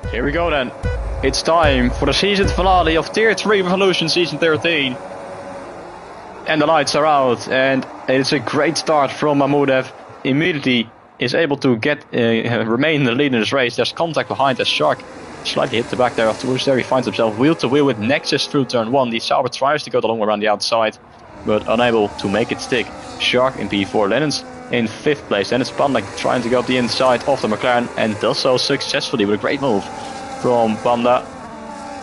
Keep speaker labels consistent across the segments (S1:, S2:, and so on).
S1: Here we go then. It's time for the season finale of Tier 3 Revolution Season 13. And the lights are out, and it's a great start from Mahmudev. Immediately is able to remain in the lead in this race. There's contact behind as Shark slightly hit the back there afterwards. There he finds himself wheel to wheel with Nexus through turn 1. The Sauber tries to go the long way around the outside, but unable to make it stick. Shark in P4, Lennon's in 5th place. Then it's Panda trying to go up the inside of the McLaren and does so successfully with a great move from Panda.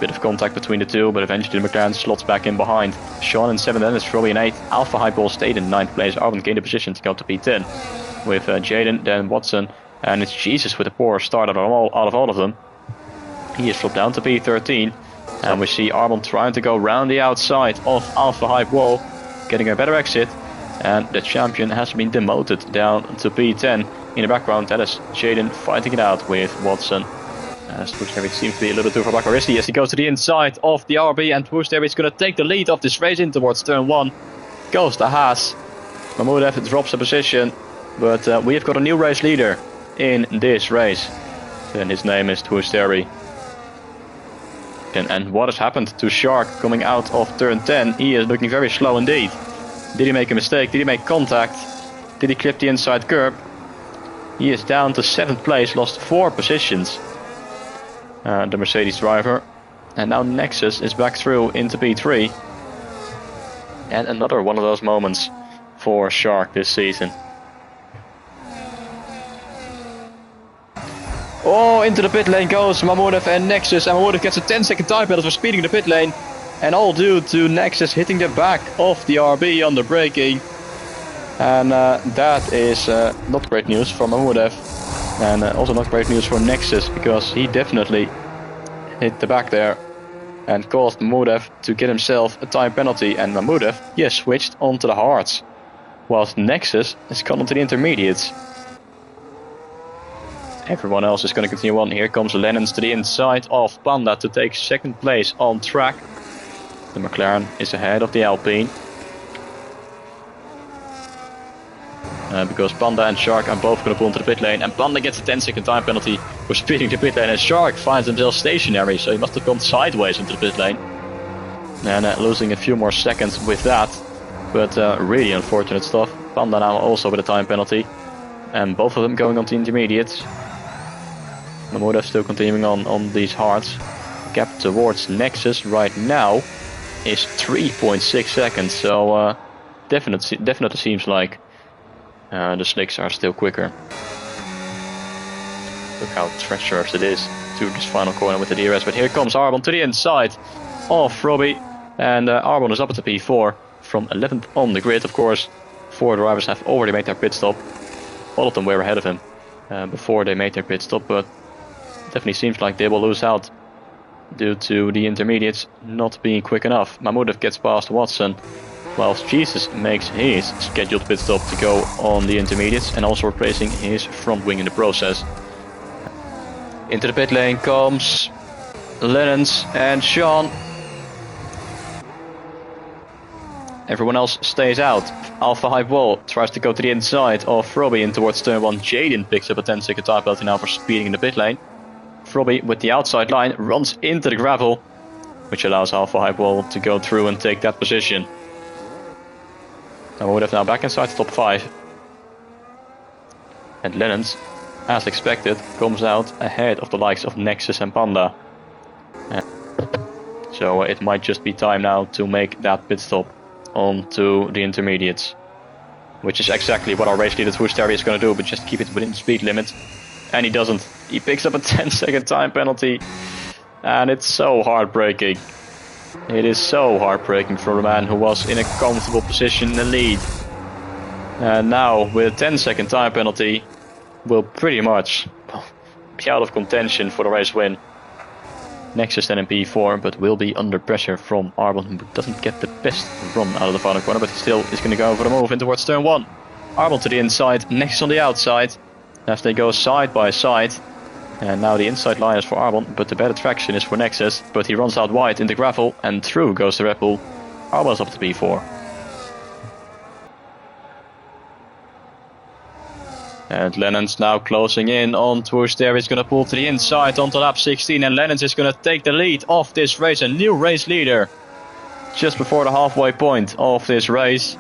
S1: Bit of contact between the two, but eventually the McLaren slots back in behind. Sean in 7th, then it's Robbie in 8th. Alpha Highball stayed in 9th place. Arvin gained a position to go to P10 with Jaden, then Watson, and it's Jesus with a poor start out of all of them. He is flopped down to P13, and we see Arbon trying to go round the outside of Alpha Highball, getting a better exit, and the champion has been demoted down to P10. In the background, that is Jaden fighting it out with Watson. As Twoosterby seems to be a little too far back. Where is he? As he goes to the inside of the RB, and Twoosterby is going to take the lead of this race in towards turn 1. Goes to Haas. Mahmudev drops a position, but we have got a new race leader in this race. And his name is Twoosterby. And what has happened to Shark coming out of turn 10? He is looking very slow indeed. Did he make a mistake? Did he make contact? Did he clip the inside curb? He is down to 7th place, lost 4 positions. The Mercedes driver. And now Nexus is back through into P3. And another one of those moments for Shark this season. Oh, into the pit lane goes Mahmudev and Nexus. And Mahmudev gets a 10-second time penalty for speeding the pit lane. And all due to Nexus hitting the back of the RB on the braking. And that is not great news for Mahmudev. And also not great news for Nexus, because he definitely hit the back there and caused Mahmudev to get himself a time penalty. And Mahmudev, yes, switched onto the hards, whilst Nexus has gone onto the intermediates. Everyone else is going to continue on. Here comes Lennons to the inside of Panda to take 2nd place on track. The McLaren is ahead of the Alpine. Because Panda and Shark are both going to pull into the pit lane, and Panda gets a 10-second time penalty for speeding the pit lane, and Shark finds himself stationary, so he must have gone sideways into the pit lane. And losing a few more seconds with that, but really unfortunate stuff. Panda now also with a time penalty, and both of them going on to intermediates. Mahmudev still continuing on these hards. Gap towards Nexus right now is 3.6 seconds, so definitely seems like the slicks are still quicker. Look how treacherous it is to this final corner with the DRS. But here comes Arbon to the inside of Robbie. And Arbon is up at the P4 from 11th on the grid, of course. 4 drivers have already made their pit stop. All of them were ahead of him before they made their pit stop. But definitely seems like they will lose out due to the intermediates not being quick enough. Mahmudev gets past Watson, whilst Jesus makes his scheduled pit stop to go on the intermediates, and also replacing his front wing in the process. Into the pit lane comes Lennons and Sean. Everyone else stays out. Alpha Highball tries to go to the inside of Robbie in towards turn 1. Jaden picks up a 10-second time penalty now for speeding in the pit lane. Robbie with the outside line runs into the gravel, which allows Alpha Highball to go through and take that position. And we would have now back inside the top 5. And Lennons, as expected, comes out ahead of the likes of Nexus and Panda. So it might just be time now to make that pit stop onto the intermediates. Which is exactly what our race leader Twoosterby is going to do, but just keep it within the speed limit. And he doesn't. He picks up a 10-second time penalty. And it's so heartbreaking. It is so heartbreaking for a man who was in a comfortable position in the lead. And now, with a 10-second time penalty, will pretty much be out of contention for the race win. Nexus then in P4, but will be under pressure from Arbon, who doesn't get the best run out of the final corner, but he still is going to go for the move in towards turn 1. Arbon to the inside, Nexus on the outside, as they go side by side. And now the inside line is for Arbon, but the better traction is for Nexus. But he runs out wide in the gravel, and through goes the Red Bull. Arbon's up to P4. And Lennon's now closing in on Twos there. He's going to pull to the inside onto lap 16. And Lennon's is going to take the lead of this race. A new race leader just before the halfway point of this race.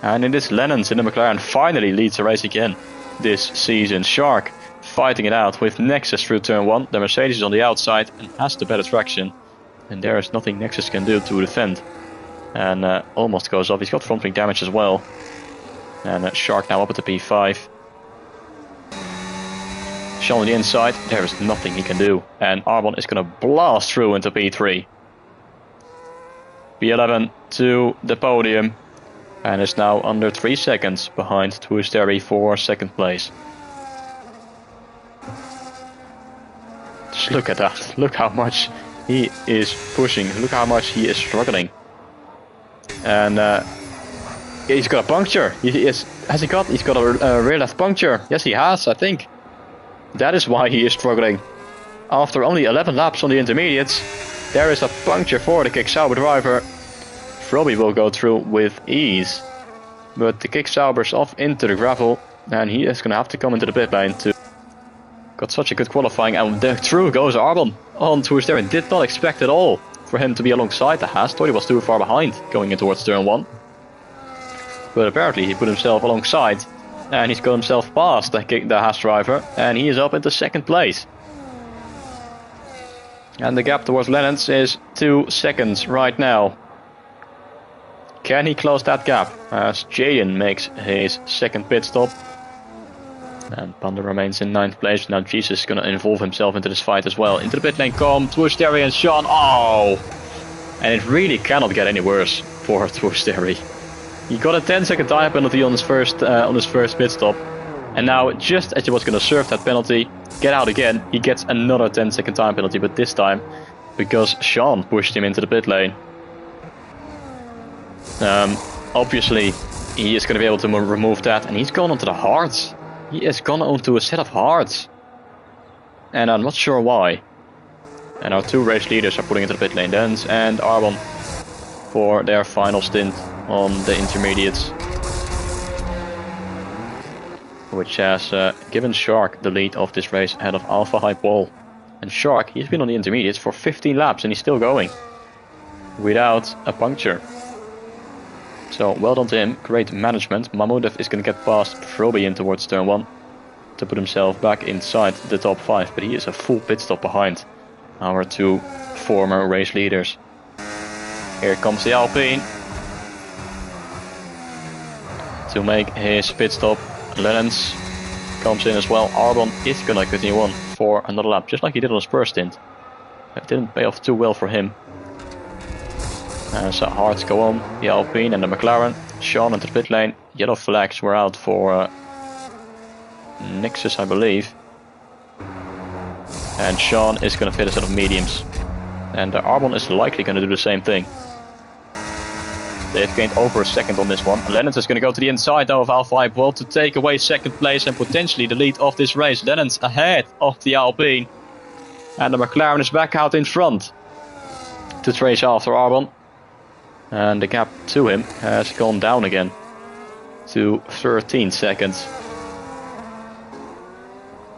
S1: And it is Lennon's in the McLaren finally leads the race again this season. Shark fighting it out with Nexus through turn 1. The Mercedes is on the outside and has the better traction. And there is nothing Nexus can do to defend. And almost goes off. He's got front wing damage as well. And Shark now up at the P5. Sean on the inside, there is nothing he can do. And Arbon is going to blast through into P3. P11 to the podium. And is now under 3 seconds behind Twisteri for second place. Just look at that. Look how much he is pushing. Look how much he is struggling. And he's got a puncture. Has he got? He's got a rear left puncture. Yes, he has, I think. That is why he is struggling. After only 11 laps on the intermediates, there is a puncture for the Kick-Sauber driver. Froby will go through with ease. But the Kick-Sauber's off into the gravel. And he is going to have to come into the pit lane too. Got such a good qualifying. And through goes Arbon on towards there. And did not expect at all for him to be alongside the Haas. Thought he was too far behind going in towards turn 1. But apparently he put himself alongside. And he's got himself past the Haas driver. And he is up into second place. And the gap towards Lennon's is 2 seconds right now. Can he close that gap as Jaden makes his second pit stop? And Panda remains in 9th place. Now Jesus is going to involve himself into this fight as well. Into the pit lane come Twisteri and Sean. Oh! And it really cannot get any worse for Twisteri. He got a 10-second time penalty on his first pit stop. And now, just as he was going to serve that penalty, get out again, he gets another 10-second time penalty. But this time, because Sean pushed him into the pit lane. Obviously, he is going to be able to remove that. And he's gone onto the hards. He has gone onto a set of hards. And I'm not sure why. And our 2 race leaders are putting into the pit lane. Dens and Arbon for their final stint on the intermediates. Which has given Shark the lead of this race ahead of Alpha Hype Wall. And Shark, he's been on the intermediates for 15 laps and he's still going. Without a puncture. So well done to him, great management. Mahmoudev is going to get past Froby in towards turn 1 to put himself back inside the top 5. But he is a full pit stop behind our 2 former race leaders. Here comes the Alpine to make his pit stop. Lennons comes in as well. Arbon is going to continue on for another lap, just like he did on his first stint. It didn't pay off too well for him. So hards go on, the Alpine and the McLaren. Sean into the pit lane. Yellow flags were out for Nexus, I believe. And Sean is going to fit a set of mediums. And Arbon is likely going to do the same thing. They've gained over a second on this one. Lennons is going to go to the inside though of Alpha Hype World to take away second place and potentially the lead of this race. Lennons ahead of the Alpine. And the McLaren is back out in front to trace after Arbon. And the gap to him has gone down again to 13 seconds.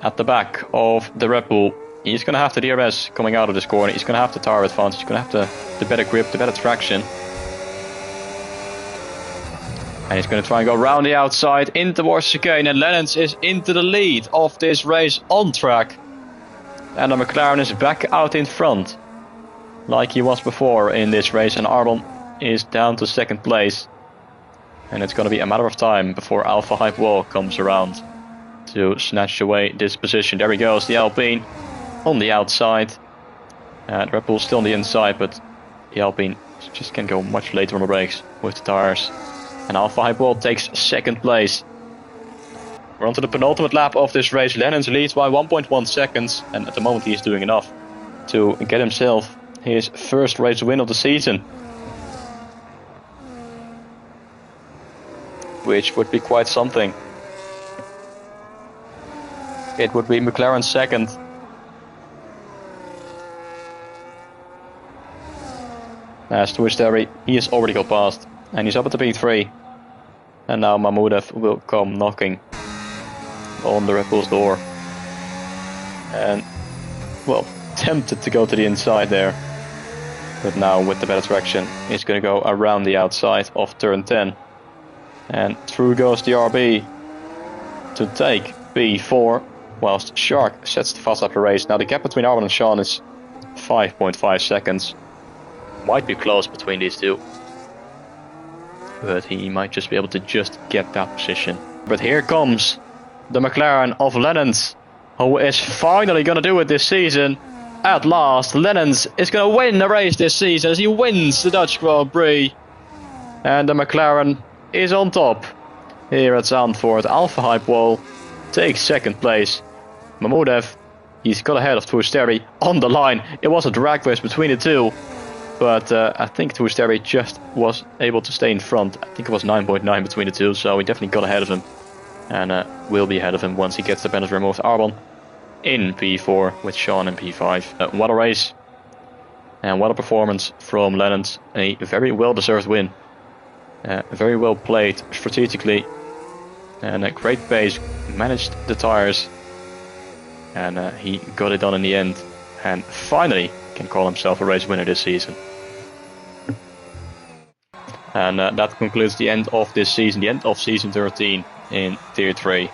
S1: At the back of the Red Bull, he's going to have the DRS coming out of this corner. He's going to have the tire advantage. He's going to have the better grip, the better traction. And he's going to try and go around the outside in towards chicane. And Lennons is into the lead of this race on track. And the McLaren is back out in front, like he was before in this race. And Arbon is down to second place. And it's going to be a matter of time before Alpha Hype Wall comes around to snatch away this position. There he goes, the Alpine on the outside. The Red Bull still on the inside, but the Alpine just can go much later on the brakes with the tires. And Alpha Hype Wall takes second place. We're on to the penultimate lap of this race. Lennons leads by 1.1 seconds. And at the moment he is doing enough to get himself his first race win of the season. Which would be quite something. It would be McLaren second. As Twisteri, he has already got past. And he's up at the P3. And now Mahmoudev will come knocking. on the Red Bull's door. And, well, tempted to go to the inside there. But now with the better traction, he's going to go around the outside of turn 10. And through goes the RB to take P4, whilst Shark sets the fast lap of the race. Now the gap between Arbon and Sean is 5.5 seconds. Might be close between these two, but he might just be able to just get that position. But here comes the McLaren of Lennons, who is finally going to do it this season. At last, Lennons is going to win the race this season as he wins the Dutch Grand Prix. And the McLaren is on top here at Zandvoort. Alpha Hype Wall takes second place. Mahmudev, he's got ahead of Toursteri on the line. It was a drag race between the two, but I think Toursteri just was able to stay in front. I think it was 9.9 between the two, so he definitely got ahead of him. And will be ahead of him once he gets the penalty removed. Arbon in P4 with Sean in P5. What a race. And what a performance from Lennons. A very well deserved win. Very well played strategically. And a great pace. Managed the tires. And he got it done in the end. And finally can call himself a race winner this season. And that concludes the end of this season. The end of season 13 in Tier 3.